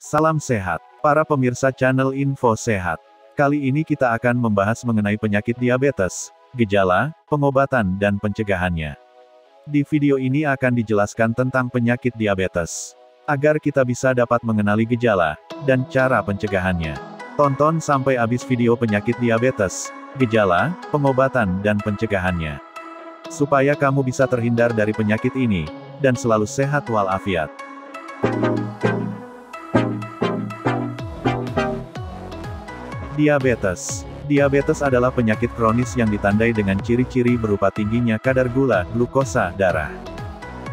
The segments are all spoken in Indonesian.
Salam sehat, para pemirsa channel Info Sehat. Kali ini kita akan membahas mengenai penyakit diabetes, gejala, pengobatan dan pencegahannya. Di video ini akan dijelaskan tentang penyakit diabetes, agar kita bisa dapat mengenali gejala dan cara pencegahannya. Tonton sampai habis video penyakit diabetes, gejala, pengobatan dan pencegahannya, supaya kamu bisa terhindar dari penyakit ini dan selalu sehat walafiat. Diabetes. Diabetes adalah penyakit kronis yang ditandai dengan ciri-ciri berupa tingginya kadar gula, glukosa, darah.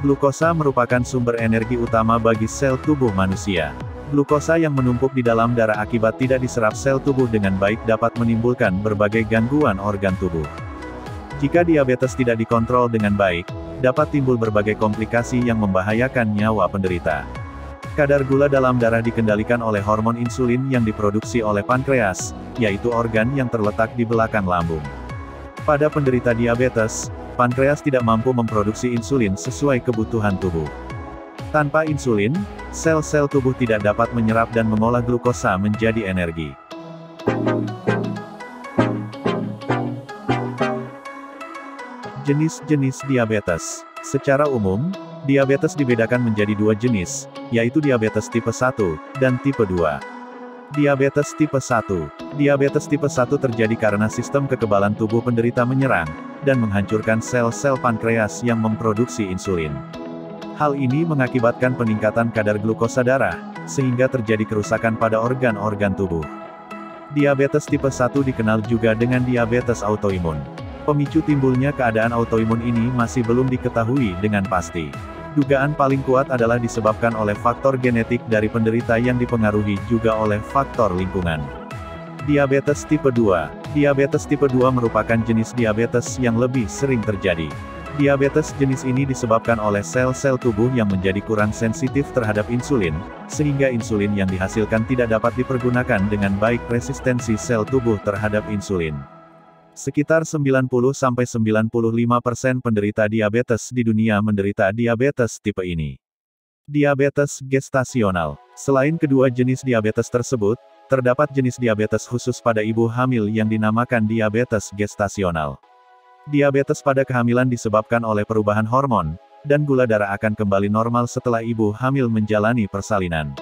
Glukosa merupakan sumber energi utama bagi sel tubuh manusia. Glukosa yang menumpuk di dalam darah akibat tidak diserap sel tubuh dengan baik dapat menimbulkan berbagai gangguan organ tubuh. Jika diabetes tidak dikontrol dengan baik, dapat timbul berbagai komplikasi yang membahayakan nyawa penderita. Kadar gula dalam darah dikendalikan oleh hormon insulin yang diproduksi oleh pankreas, yaitu organ yang terletak di belakang lambung. Pada penderita diabetes, pankreas tidak mampu memproduksi insulin sesuai kebutuhan tubuh. Tanpa insulin, sel-sel tubuh tidak dapat menyerap dan mengolah glukosa menjadi energi. Jenis-jenis diabetes. Secara umum, diabetes dibedakan menjadi dua jenis, yaitu diabetes tipe 1, dan tipe 2. Diabetes tipe 1. Diabetes tipe 1 terjadi karena sistem kekebalan tubuh penderita menyerang, dan menghancurkan sel-sel pankreas yang memproduksi insulin. Hal ini mengakibatkan peningkatan kadar glukosa darah, sehingga terjadi kerusakan pada organ-organ tubuh. Diabetes tipe 1 dikenal juga dengan diabetes autoimun. Pemicu timbulnya keadaan autoimun ini masih belum diketahui dengan pasti. Dugaan paling kuat adalah disebabkan oleh faktor genetik dari penderita yang dipengaruhi juga oleh faktor lingkungan. Diabetes tipe 2. Diabetes tipe 2 merupakan jenis diabetes yang lebih sering terjadi. Diabetes jenis ini disebabkan oleh sel-sel tubuh yang menjadi kurang sensitif terhadap insulin, sehingga insulin yang dihasilkan tidak dapat dipergunakan dengan baik. Resistensi sel tubuh terhadap insulin. Sekitar 90–95% penderita diabetes di dunia menderita diabetes tipe ini. Diabetes gestasional. Selain kedua jenis diabetes tersebut, terdapat jenis diabetes khusus pada ibu hamil yang dinamakan diabetes gestasional. Diabetes pada kehamilan disebabkan oleh perubahan hormon, dan gula darah akan kembali normal setelah ibu hamil menjalani persalinan.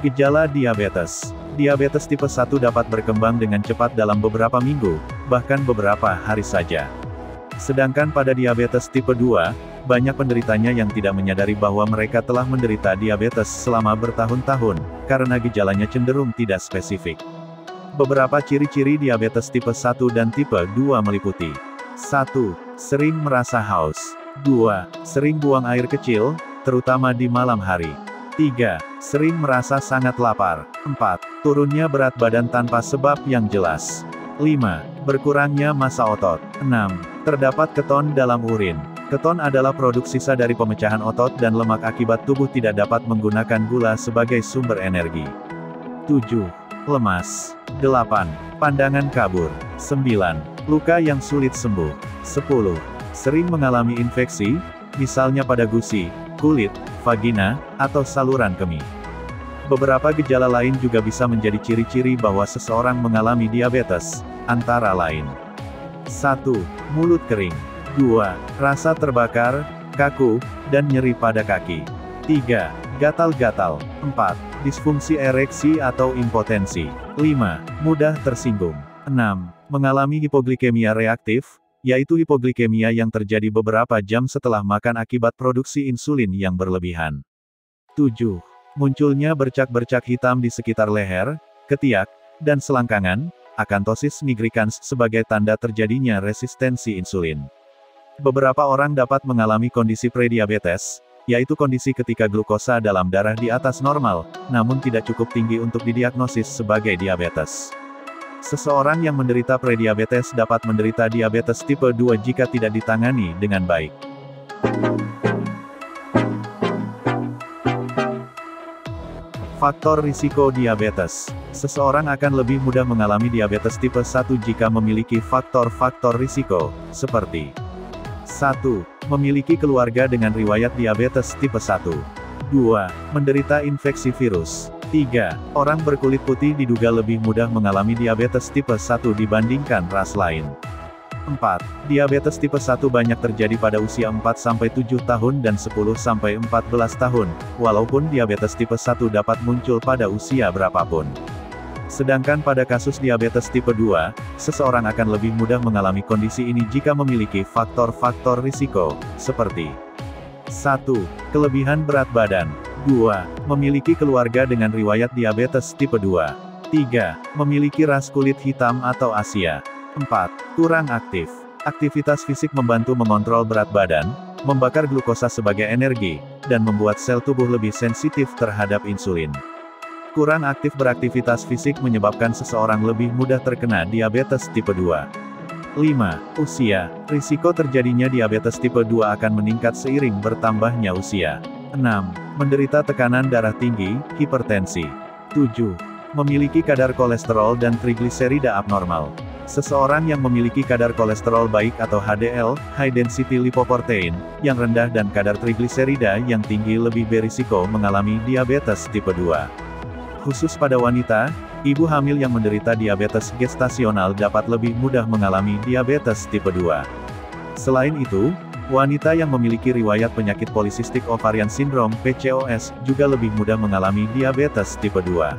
Gejala diabetes. Diabetes tipe 1 dapat berkembang dengan cepat dalam beberapa minggu, bahkan beberapa hari saja. Sedangkan pada diabetes tipe 2, banyak penderitanya yang tidak menyadari bahwa mereka telah menderita diabetes selama bertahun-tahun, karena gejalanya cenderung tidak spesifik. Beberapa ciri-ciri diabetes tipe 1 dan tipe 2 meliputi: 1. Sering merasa haus. 2. Sering buang air kecil, terutama di malam hari. 3. Sering merasa sangat lapar. 4. Turunnya berat badan tanpa sebab yang jelas. 5. Berkurangnya massa otot. 6. Terdapat keton dalam urin. Keton adalah produk sisa dari pemecahan otot dan lemak akibat tubuh tidak dapat menggunakan gula sebagai sumber energi. 7. Lemas. 8. Pandangan kabur. 9. Luka yang sulit sembuh. 10. Sering mengalami infeksi, misalnya pada gusi, kulit, vagina, atau saluran kemih. Beberapa gejala lain juga bisa menjadi ciri-ciri bahwa seseorang mengalami diabetes, antara lain: 1. Mulut kering. 2. Rasa terbakar, kaku, dan nyeri pada kaki. 3. Gatal-gatal. 4. Disfungsi ereksi atau impotensi. 5. Mudah tersinggung. 6. Mengalami hipoglikemia reaktif, yaitu hipoglikemia yang terjadi beberapa jam setelah makan akibat produksi insulin yang berlebihan. 7. Munculnya bercak-bercak hitam di sekitar leher, ketiak, dan selangkangan, akanthosis nigricans sebagai tanda terjadinya resistensi insulin. Beberapa orang dapat mengalami kondisi prediabetes, yaitu kondisi ketika glukosa dalam darah di atas normal, namun tidak cukup tinggi untuk didiagnosis sebagai diabetes. Seseorang yang menderita prediabetes dapat menderita diabetes tipe 2 jika tidak ditangani dengan baik. Faktor risiko diabetes. Seseorang akan lebih mudah mengalami diabetes tipe 1 jika memiliki faktor-faktor risiko, seperti 1. Memiliki keluarga dengan riwayat diabetes tipe 1. 2. Menderita infeksi virus. 3. Orang berkulit putih diduga lebih mudah mengalami diabetes tipe 1 dibandingkan ras lain. 4. Diabetes tipe 1 banyak terjadi pada usia 4-7 tahun dan 10-14 tahun, walaupun diabetes tipe 1 dapat muncul pada usia berapapun. Sedangkan pada kasus diabetes tipe 2, seseorang akan lebih mudah mengalami kondisi ini jika memiliki faktor-faktor risiko, seperti 1. Kelebihan berat badan. 2. Memiliki keluarga dengan riwayat diabetes tipe 2. 3. Memiliki ras kulit hitam atau Asia. 4. Kurang aktif. Aktivitas fisik membantu mengontrol berat badan, membakar glukosa sebagai energi, dan membuat sel tubuh lebih sensitif terhadap insulin. Kurang aktif beraktivitas fisik menyebabkan seseorang lebih mudah terkena diabetes tipe 2. 5. Usia. Risiko terjadinya diabetes tipe 2 akan meningkat seiring bertambahnya usia. 6. Menderita tekanan darah tinggi, hipertensi. 7. Memiliki kadar kolesterol dan trigliserida abnormal. Seseorang yang memiliki kadar kolesterol baik atau HDL, high density lipoprotein, yang rendah dan kadar trigliserida yang tinggi lebih berisiko mengalami diabetes tipe 2. Khusus pada wanita, ibu hamil yang menderita diabetes gestasional dapat lebih mudah mengalami diabetes tipe 2. Selain itu, wanita yang memiliki riwayat penyakit polycystic ovarian syndrome (PCOS) juga lebih mudah mengalami diabetes tipe 2.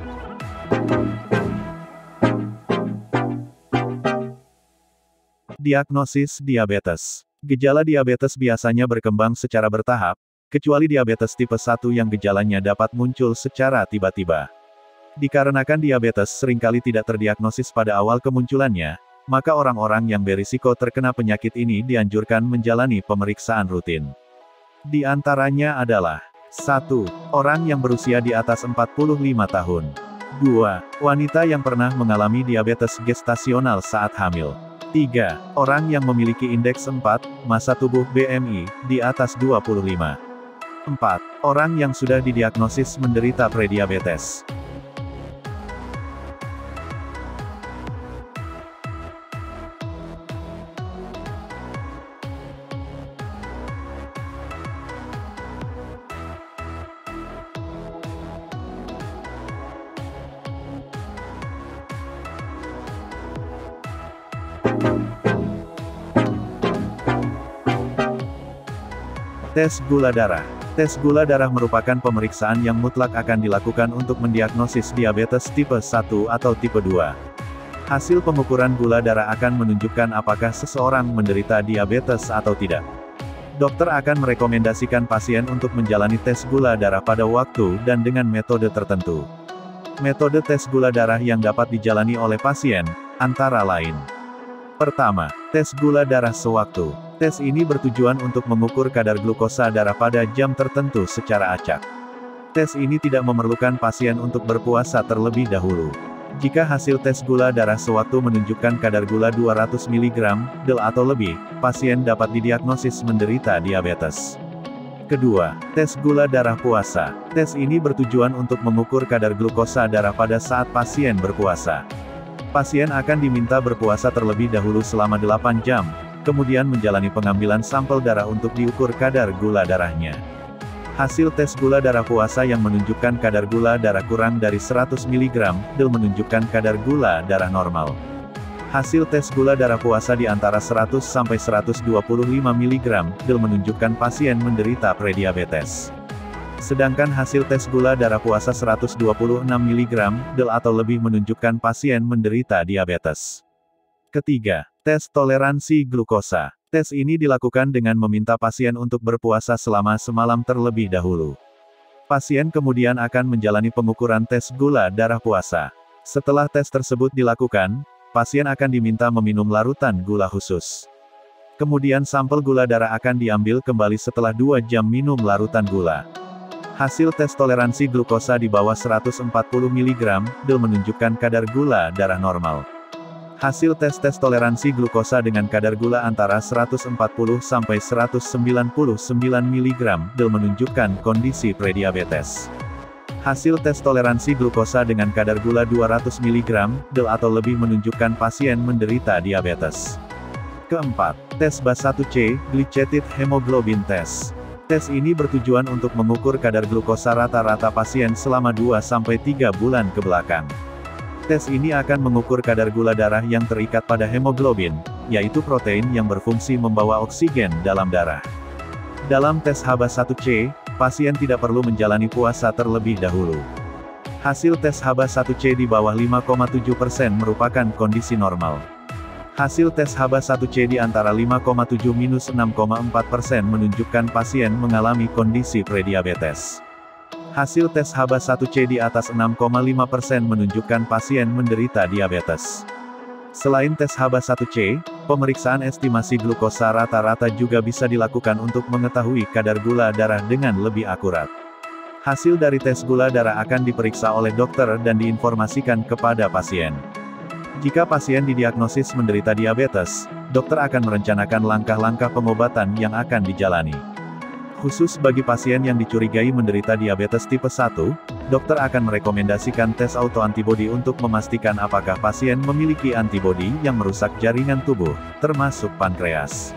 Diagnosis diabetes. Gejala diabetes biasanya berkembang secara bertahap, kecuali diabetes tipe 1 yang gejalanya dapat muncul secara tiba-tiba. Dikarenakan diabetes seringkali tidak terdiagnosis pada awal kemunculannya, maka orang-orang yang berisiko terkena penyakit ini dianjurkan menjalani pemeriksaan rutin. Di antaranya adalah 1. Orang yang berusia di atas 45 tahun. 2. Wanita yang pernah mengalami diabetes gestasional saat hamil. 3. Orang yang memiliki indeks 4, massa tubuh BMI, di atas 25. 4. Orang yang sudah didiagnosis menderita prediabetes. Tes gula darah. Tes gula darah merupakan pemeriksaan yang mutlak akan dilakukan untuk mendiagnosis diabetes tipe 1 atau tipe 2. Hasil pengukuran gula darah akan menunjukkan apakah seseorang menderita diabetes atau tidak. Dokter akan merekomendasikan pasien untuk menjalani tes gula darah pada waktu dan dengan metode tertentu. Metode tes gula darah yang dapat dijalani oleh pasien, antara lain. Pertama, tes gula darah sewaktu. Tes ini bertujuan untuk mengukur kadar glukosa darah pada jam tertentu secara acak. Tes ini tidak memerlukan pasien untuk berpuasa terlebih dahulu. Jika hasil tes gula darah sewaktu menunjukkan kadar gula 200 mg/dl atau lebih, pasien dapat didiagnosis menderita diabetes. Kedua, tes gula darah puasa. Tes ini bertujuan untuk mengukur kadar glukosa darah pada saat pasien berpuasa. Pasien akan diminta berpuasa terlebih dahulu selama 8 jam, kemudian menjalani pengambilan sampel darah untuk diukur kadar gula darahnya. Hasil tes gula darah puasa yang menunjukkan kadar gula darah kurang dari 100 mg/dl menunjukkan kadar gula darah normal. Hasil tes gula darah puasa di antara 100 sampai 125 mg/dl menunjukkan pasien menderita prediabetes. Sedangkan hasil tes gula darah puasa 126 mg/dl atau lebih menunjukkan pasien menderita diabetes. Ketiga, tes toleransi glukosa. Tes ini dilakukan dengan meminta pasien untuk berpuasa selama semalam terlebih dahulu. Pasien kemudian akan menjalani pengukuran tes gula darah puasa. Setelah tes tersebut dilakukan, pasien akan diminta meminum larutan gula khusus. Kemudian sampel gula darah akan diambil kembali setelah 2 jam minum larutan gula. Hasil tes toleransi glukosa di bawah 140 mg, DL menunjukkan kadar gula darah normal. Hasil tes toleransi glukosa dengan kadar gula antara 140 sampai 199 mg, DL menunjukkan kondisi prediabetes. Hasil tes toleransi glukosa dengan kadar gula 200 mg, DL atau lebih menunjukkan pasien menderita diabetes. Keempat, tes BAS1C, Glycated Hemoglobin Test. Tes ini bertujuan untuk mengukur kadar glukosa rata-rata pasien selama 2-3 bulan ke belakang. Tes ini akan mengukur kadar gula darah yang terikat pada hemoglobin, yaitu protein yang berfungsi membawa oksigen dalam darah. Dalam tes HbA1c, pasien tidak perlu menjalani puasa terlebih dahulu. Hasil tes HbA1c di bawah 5,7% merupakan kondisi normal. Hasil tes HbA1c di antara 5,7–6,4% menunjukkan pasien mengalami kondisi prediabetes. Hasil tes HbA1c di atas 6,5% menunjukkan pasien menderita diabetes. Selain tes HbA1c, pemeriksaan estimasi glukosa rata-rata juga bisa dilakukan untuk mengetahui kadar gula darah dengan lebih akurat. Hasil dari tes gula darah akan diperiksa oleh dokter dan diinformasikan kepada pasien. Jika pasien didiagnosis menderita diabetes, dokter akan merencanakan langkah-langkah pengobatan yang akan dijalani. Khusus bagi pasien yang dicurigai menderita diabetes tipe 1, dokter akan merekomendasikan tes autoantibodi untuk memastikan apakah pasien memiliki antibodi yang merusak jaringan tubuh, termasuk pankreas.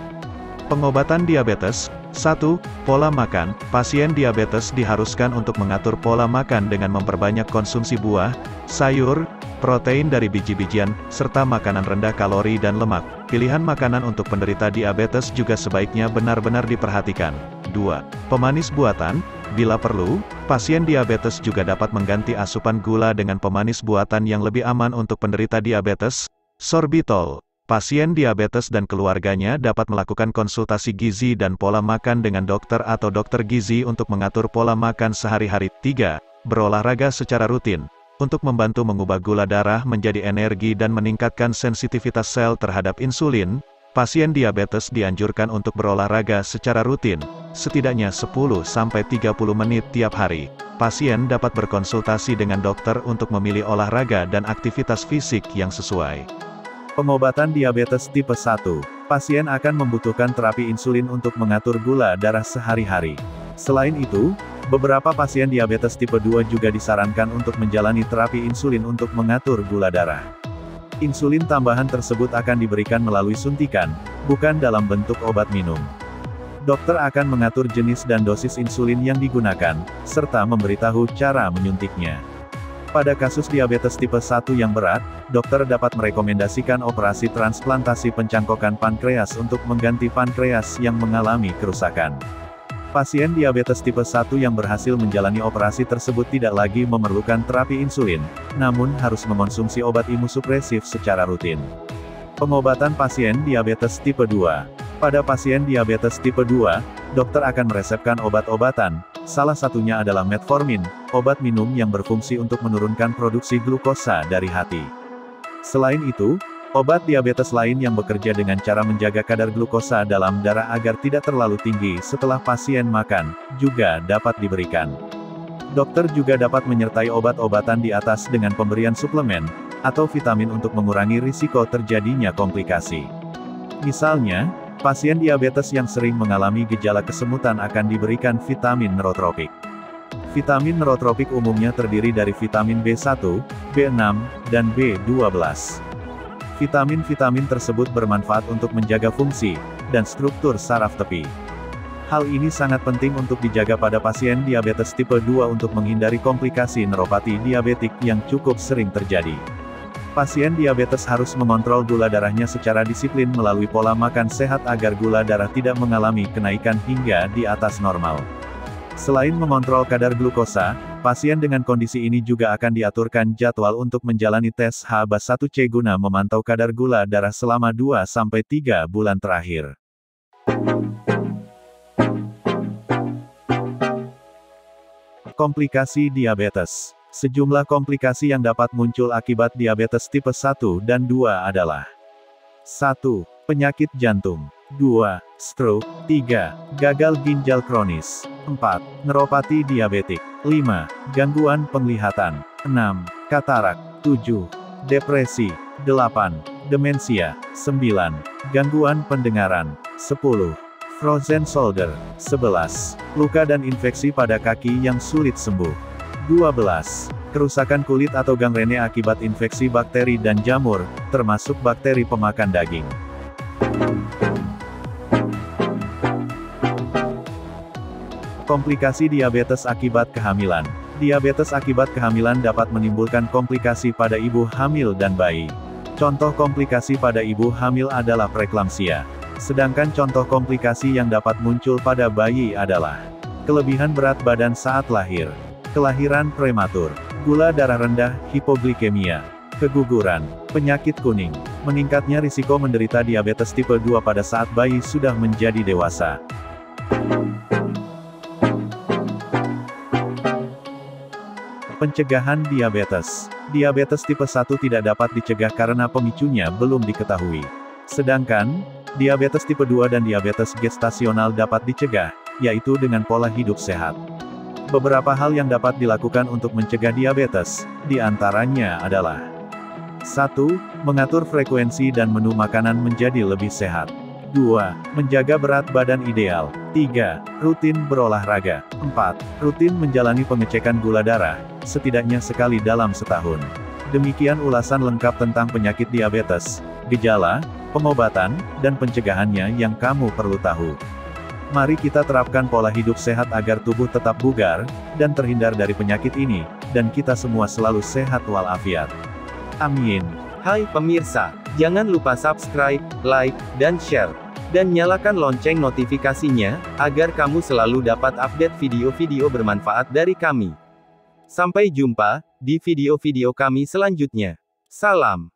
Pengobatan diabetes. 1. Pola makan. Pasien diabetes diharuskan untuk mengatur pola makan dengan memperbanyak konsumsi buah, sayur, protein dari biji-bijian, serta makanan rendah kalori dan lemak. Pilihan makanan untuk penderita diabetes juga sebaiknya benar-benar diperhatikan. 2. Pemanis buatan. Bila perlu, pasien diabetes juga dapat mengganti asupan gula dengan pemanis buatan yang lebih aman untuk penderita diabetes. Sorbitol. Pasien diabetes dan keluarganya dapat melakukan konsultasi gizi dan pola makan dengan dokter atau dokter gizi untuk mengatur pola makan sehari-hari. 3. Berolahraga secara rutin. Untuk membantu mengubah gula darah menjadi energi dan meningkatkan sensitivitas sel terhadap insulin, pasien diabetes dianjurkan untuk berolahraga secara rutin, setidaknya 10–30 menit tiap hari. Pasien dapat berkonsultasi dengan dokter untuk memilih olahraga dan aktivitas fisik yang sesuai. Pengobatan diabetes tipe 1. Pasien akan membutuhkan terapi insulin untuk mengatur gula darah sehari-hari. Selain itu, beberapa pasien diabetes tipe 2 juga disarankan untuk menjalani terapi insulin untuk mengatur gula darah. Insulin tambahan tersebut akan diberikan melalui suntikan, bukan dalam bentuk obat minum. Dokter akan mengatur jenis dan dosis insulin yang digunakan, serta memberitahu cara menyuntiknya. Pada kasus diabetes tipe 1 yang berat, dokter dapat merekomendasikan operasi transplantasi pencangkokan pankreas untuk mengganti pankreas yang mengalami kerusakan. Pasien diabetes tipe 1 yang berhasil menjalani operasi tersebut tidak lagi memerlukan terapi insulin, namun harus mengonsumsi obat imunosupresif secara rutin. Pengobatan pasien diabetes tipe 2. Pada pasien diabetes tipe 2, dokter akan meresepkan obat-obatan, salah satunya adalah metformin, obat minum yang berfungsi untuk menurunkan produksi glukosa dari hati. Selain itu, obat diabetes lain yang bekerja dengan cara menjaga kadar glukosa dalam darah agar tidak terlalu tinggi setelah pasien makan, juga dapat diberikan. Dokter juga dapat menyertai obat-obatan di atas dengan pemberian suplemen, atau vitamin untuk mengurangi risiko terjadinya komplikasi. Misalnya, pasien diabetes yang sering mengalami gejala kesemutan akan diberikan vitamin neurotropik. Vitamin neurotropik umumnya terdiri dari vitamin B1, B6, dan B12. Vitamin-vitamin tersebut bermanfaat untuk menjaga fungsi dan struktur saraf tepi. Hal ini sangat penting untuk dijaga pada pasien diabetes tipe 2 untuk menghindari komplikasi neuropati diabetik yang cukup sering terjadi. Pasien diabetes harus mengontrol gula darahnya secara disiplin melalui pola makan sehat agar gula darah tidak mengalami kenaikan hingga di atas normal. Selain mengontrol kadar glukosa, pasien dengan kondisi ini juga akan diaturkan jadwal untuk menjalani tes HbA1c guna memantau kadar gula darah selama 2–3 bulan terakhir. Komplikasi diabetes. Sejumlah komplikasi yang dapat muncul akibat diabetes tipe 1 dan 2 adalah 1. Penyakit jantung 2. Stroke 3. Gagal ginjal kronis 4. Neuropati diabetik 5. Gangguan penglihatan 6. Katarak 7. Depresi 8. Demensia 9. Gangguan pendengaran 10. Frozen shoulder 11. Luka dan infeksi pada kaki yang sulit sembuh 12. Kerusakan kulit atau gangrene akibat infeksi bakteri dan jamur, termasuk bakteri pemakan daging. Komplikasi diabetes akibat kehamilan. Diabetes akibat kehamilan dapat menimbulkan komplikasi pada ibu hamil dan bayi. Contoh komplikasi pada ibu hamil adalah preeklamsia. Sedangkan contoh komplikasi yang dapat muncul pada bayi adalah kelebihan berat badan saat lahir, kelahiran prematur, gula darah rendah, hipoglikemia, keguguran, penyakit kuning, meningkatnya risiko menderita diabetes tipe 2 pada saat bayi sudah menjadi dewasa. Pencegahan diabetes. Diabetes tipe 1 tidak dapat dicegah karena pemicunya belum diketahui. Sedangkan, diabetes tipe 2 dan diabetes gestasional dapat dicegah, yaitu dengan pola hidup sehat. Beberapa hal yang dapat dilakukan untuk mencegah diabetes, diantaranya adalah 1. Mengatur frekuensi dan menu makanan menjadi lebih sehat. 2. Menjaga berat badan ideal. 3. Rutin berolahraga. 4. Rutin menjalani pengecekan gula darah, setidaknya sekali dalam setahun. Demikian ulasan lengkap tentang penyakit diabetes, gejala, pengobatan, dan pencegahannya yang kamu perlu tahu. Mari kita terapkan pola hidup sehat agar tubuh tetap bugar, dan terhindar dari penyakit ini, dan kita semua selalu sehat walafiat. Amin. Hai pemirsa, jangan lupa subscribe, like, dan share. Dan nyalakan lonceng notifikasinya, agar kamu selalu dapat update video-video bermanfaat dari kami. Sampai jumpa di video-video kami selanjutnya. Salam.